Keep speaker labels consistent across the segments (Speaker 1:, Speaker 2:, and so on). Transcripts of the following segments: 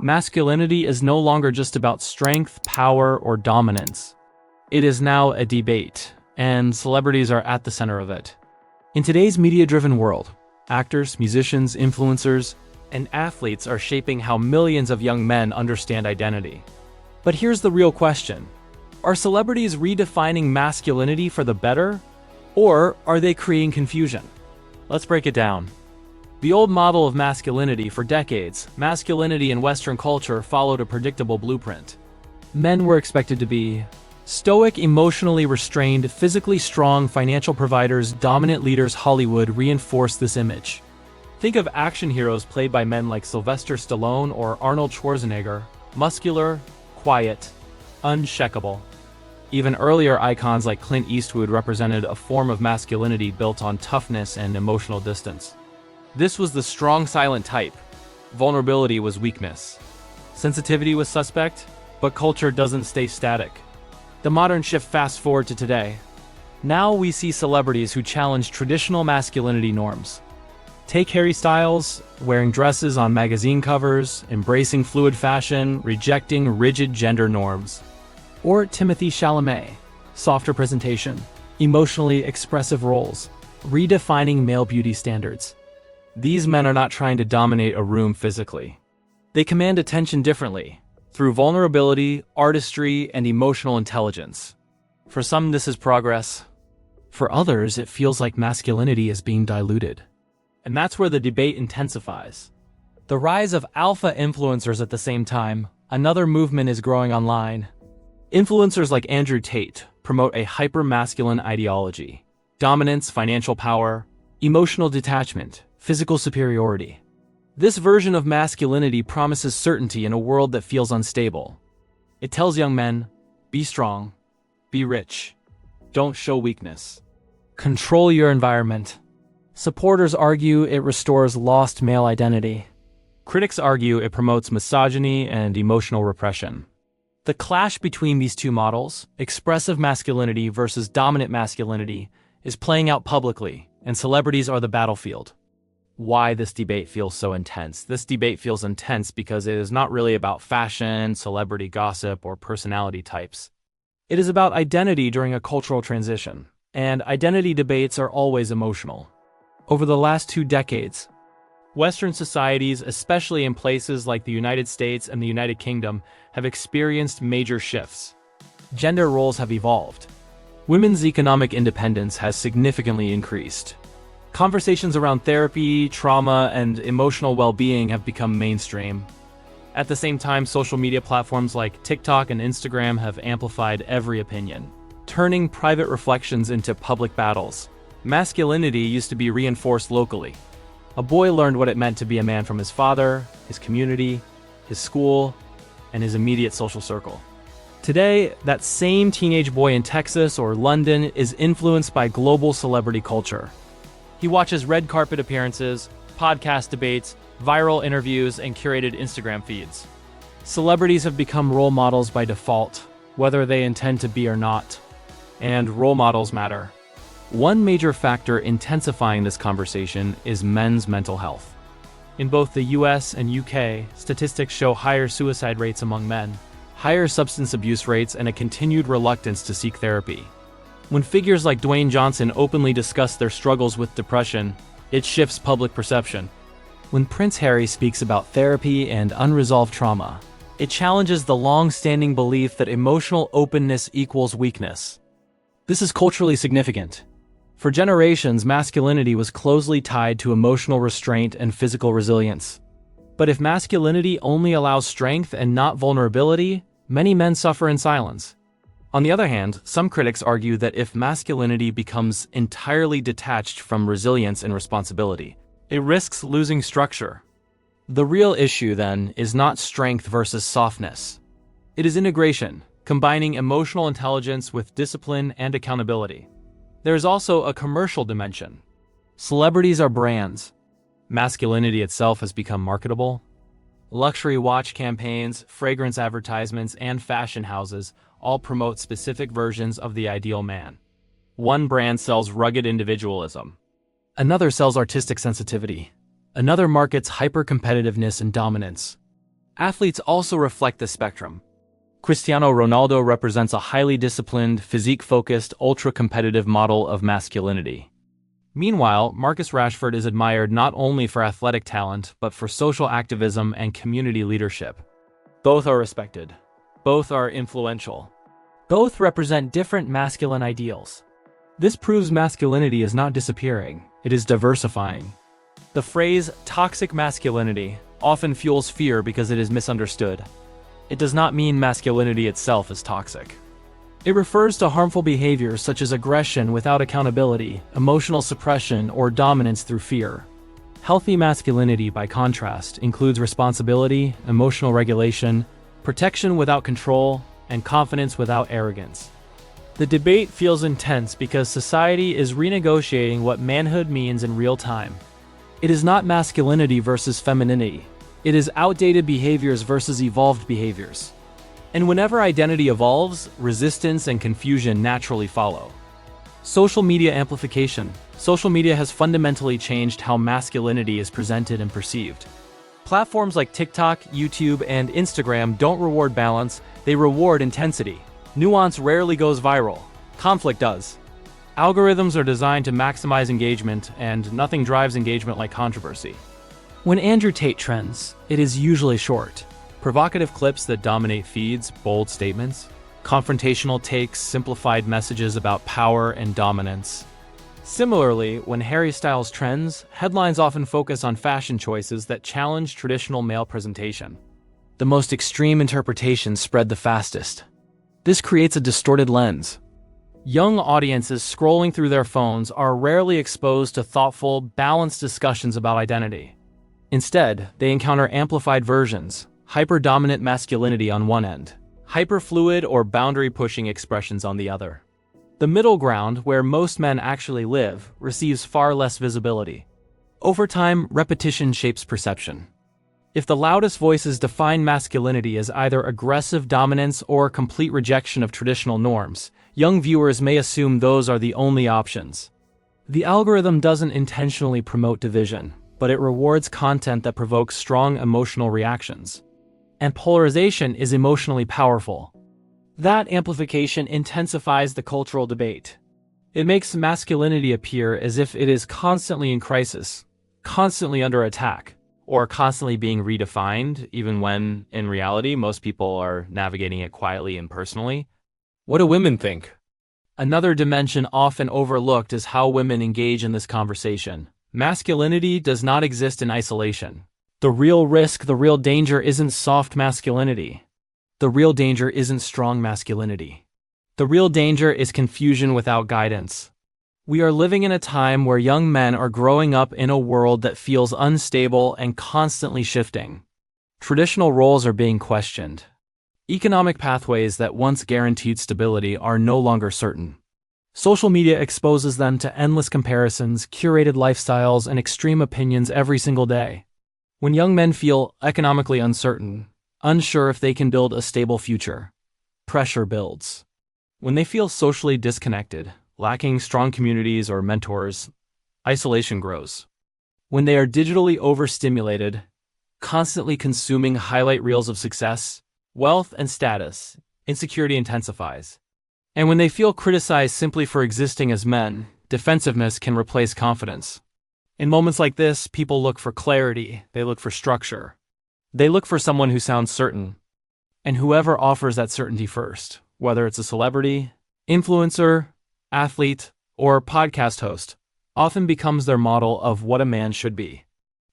Speaker 1: Masculinity is no longer just about strength, power, or dominance. It is now a debate, and celebrities are at the center of it. In today's media-driven world, actors, musicians, influencers, and athletes are shaping how millions of young men understand identity. But here's the real question. Are celebrities redefining masculinity for the better, or are they creating confusion? Let's break it down. The old model of masculinity for decades, masculinity in Western culture followed a predictable blueprint. Men were expected to be stoic, emotionally restrained, physically strong, financial providers, dominant leaders. Hollywood reinforced this image. Think of action heroes played by men like Sylvester Stallone or Arnold Schwarzenegger, muscular, quiet, unshakable. Even earlier icons like Clint Eastwood represented a form of masculinity built on toughness and emotional distance. This was the strong, silent type. Vulnerability was weakness. Sensitivity was suspect, but culture doesn't stay static. The modern shift fast forward to today. Now we see celebrities who challenge traditional masculinity norms. Take Harry Styles, wearing dresses on magazine covers, embracing fluid fashion, rejecting rigid gender norms. Or Timothée Chalamet, softer presentation, emotionally expressive roles, redefining male beauty standards. These men are not trying to dominate a room physically. They command attention differently, through vulnerability, artistry, and emotional intelligence. For some, this is progress. For others, it feels like masculinity is being diluted. And that's where the debate intensifies. The rise of alpha influencers at the same time, another movement is growing online. Influencers like Andrew Tate promote a hyper-masculine ideology. Dominance, financial power, emotional detachment, physical superiority. This version of masculinity promises certainty in a world that feels unstable. It tells young men, be strong, be rich, don't show weakness, control your environment. Supporters argue it restores lost male identity. Critics argue it promotes misogyny and emotional repression. The clash between these two models, expressive masculinity versus dominant masculinity, is playing out publicly, and celebrities are the battlefield. Why this debate feels so intense? This debate feels intense because it is not really about fashion, celebrity gossip, or personality types. It is about identity during a cultural transition, and identity debates are always emotional. Over the last 2 decades, Western societies, especially in places like the United States and the United Kingdom, have experienced major shifts. Gender roles have evolved. Women's economic independence has significantly increased. Conversations around therapy, trauma, and emotional well-being have become mainstream. At the same time, social media platforms like TikTok and Instagram have amplified every opinion, turning private reflections into public battles. Masculinity used to be reinforced locally. A boy learned what it meant to be a man from his father, his community, his school, and his immediate social circle. Today, that same teenage boy in Texas or London is influenced by global celebrity culture. He watches red carpet appearances, podcast debates, viral interviews, and curated Instagram feeds. Celebrities have become role models by default, whether they intend to be or not. And role models matter. One major factor intensifying this conversation is men's mental health. In both the US and UK, statistics show higher suicide rates among men, higher substance abuse rates, and a continued reluctance to seek therapy. When figures like Dwayne Johnson openly discuss their struggles with depression, it shifts public perception. When Prince Harry speaks about therapy and unresolved trauma, it challenges the long-standing belief that emotional openness equals weakness. This is culturally significant. For generations, masculinity was closely tied to emotional restraint and physical resilience. But if masculinity only allows strength and not vulnerability, many men suffer in silence. On the other hand, some critics argue that if masculinity becomes entirely detached from resilience and responsibility, it risks losing structure. The real issue, then, is not strength versus softness. It is integration, combining emotional intelligence with discipline and accountability. There is also a commercial dimension. Celebrities are brands. Masculinity itself has become marketable. Luxury watch campaigns, fragrance advertisements, and fashion houses all promote specific versions of the ideal man. One brand sells rugged individualism. Another sells artistic sensitivity. Another markets hyper-competitiveness and dominance. Athletes also reflect this spectrum. Cristiano Ronaldo represents a highly disciplined, physique-focused, ultra-competitive model of masculinity. Meanwhile, Marcus Rashford is admired not only for athletic talent, but for social activism and community leadership. Both are respected. Both are influential. Both represent different masculine ideals. This proves masculinity is not disappearing, it is diversifying. The phrase toxic masculinity often fuels fear because it is misunderstood. It does not mean masculinity itself is toxic. It refers to harmful behaviors such as aggression without accountability, emotional suppression, or dominance through fear. Healthy masculinity, by contrast, includes responsibility, emotional regulation, protection without control, and confidence without arrogance. The debate feels intense because society is renegotiating what manhood means in real time. It is not masculinity versus femininity. It is outdated behaviors versus evolved behaviors. And whenever identity evolves, resistance and confusion naturally follow. Social media amplification. Social media has fundamentally changed how masculinity is presented and perceived. Platforms like TikTok, YouTube, and Instagram don't reward balance, they reward intensity. Nuance rarely goes viral. Conflict does. Algorithms are designed to maximize engagement, and nothing drives engagement like controversy. When Andrew Tate trends, it is usually short. Provocative clips that dominate feeds, bold statements. Confrontational takes, simplified messages about power and dominance. Similarly, when Harry Styles trends, headlines often focus on fashion choices that challenge traditional male presentation. The most extreme interpretations spread the fastest. This creates a distorted lens. Young audiences scrolling through their phones are rarely exposed to thoughtful, balanced discussions about identity. Instead, they encounter amplified versions, hyper-dominant masculinity on one end, hyper-fluid or boundary-pushing expressions on the other. The middle ground, where most men actually live, receives far less visibility. Over time, repetition shapes perception. If the loudest voices define masculinity as either aggressive dominance or complete rejection of traditional norms, young viewers may assume those are the only options. The algorithm doesn't intentionally promote division, but it rewards content that provokes strong emotional reactions. And polarization is emotionally powerful. That amplification intensifies the cultural debate. It makes masculinity appear as if it is constantly in crisis, constantly under attack, or constantly being redefined, even when, in reality, most people are navigating it quietly and personally. What do women think? Another dimension often overlooked is how women engage in this conversation. Masculinity does not exist in isolation. The real risk, the real danger isn't soft masculinity. The real danger isn't strong masculinity. The real danger is confusion without guidance. We are living in a time where young men are growing up in a world that feels unstable and constantly shifting. Traditional roles are being questioned. Economic pathways that once guaranteed stability are no longer certain. Social media exposes them to endless comparisons, curated lifestyles, and extreme opinions every single day. When young men feel economically uncertain, unsure if they can build a stable future, pressure builds. When they feel socially disconnected, lacking strong communities or mentors, isolation grows. When they are digitally overstimulated, constantly consuming highlight reels of success, wealth, and status, insecurity intensifies. And when they feel criticized simply for existing as men, defensiveness can replace confidence. In moments like this, people look for clarity, they look for structure. They look for someone who sounds certain. And whoever offers that certainty first, whether it's a celebrity, influencer, athlete, or podcast host, often becomes their model of what a man should be.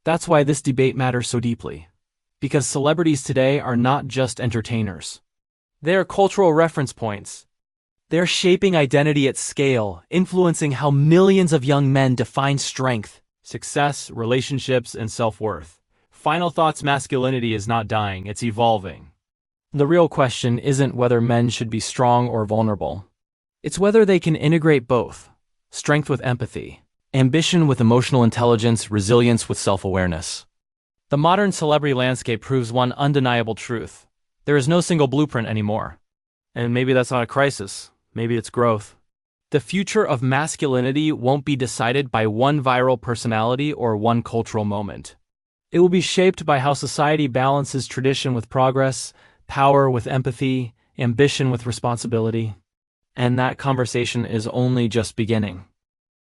Speaker 1: That's why this debate matters so deeply. Because celebrities today are not just entertainers. They are cultural reference points. They're shaping identity at scale, influencing how millions of young men define strength, success, relationships, and self-worth. Final thoughts: masculinity is not dying, it's evolving. The real question isn't whether men should be strong or vulnerable. It's whether they can integrate both: strength with empathy, ambition with emotional intelligence, resilience with self-awareness. The modern celebrity landscape proves one undeniable truth. There is no single blueprint anymore. And maybe that's not a crisis. Maybe it's growth. The future of masculinity won't be decided by one viral personality or one cultural moment. It will be shaped by how society balances tradition with progress, power with empathy, ambition with responsibility. And that conversation is only just beginning.